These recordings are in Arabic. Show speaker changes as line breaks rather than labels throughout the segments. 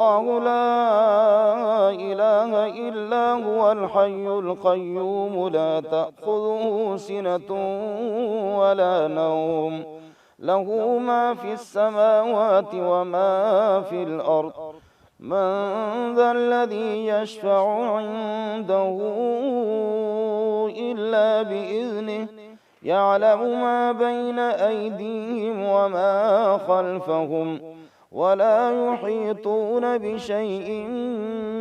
الله لا إله إلا هو الحي القيوم لا تأخذه سنة ولا نوم له ما في السماوات وما في الأرض من ذا الذي يشفع عنده إلا بإذنه يعلم ما بين أيديهم وما خلفهم ولا يحيطون بشيء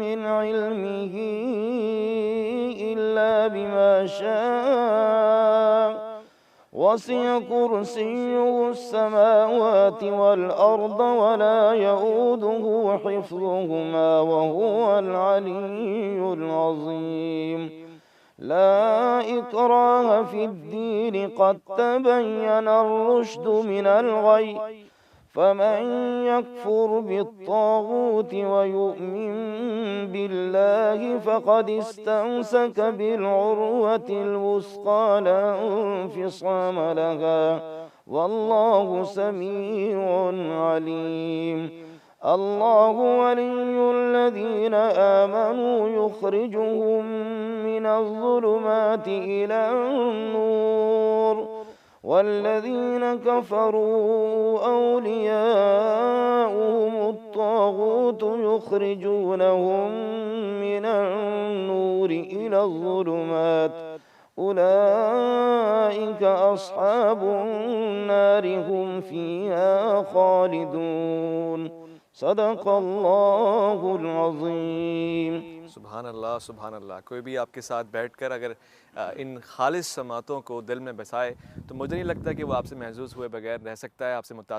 من علمه إلا بما شاء وسع كرسيه السماوات والأرض ولا يؤوده حفظهما وهو العلي العظيم لا إكراه في الدين قد تبين الرشد من الغي فمن يكفر بالطاغوت ويؤمن بالله فقد استمسك بالعروة الوثقى لا انفصام لها والله سميع عليم الله ولي الذين آمنوا يخرجهم من الظلمات إلى النور والذين كفروا أولياؤهم الطاغوت يخرجونهم من النور إلى الظلمات أولئك أصحاب النار هم فيها خالدون صدق الله العظीम।
सुभान अल्लाह सुभान अल्लाह। कोई भी आपके साथ बैठकर अगर इन खालिस समातों को दिल में बसाए तो मुझे नहीं लगता कि वो आपसे महजूज़ हुए बगैर रह सकता है, आपसे मुतासिर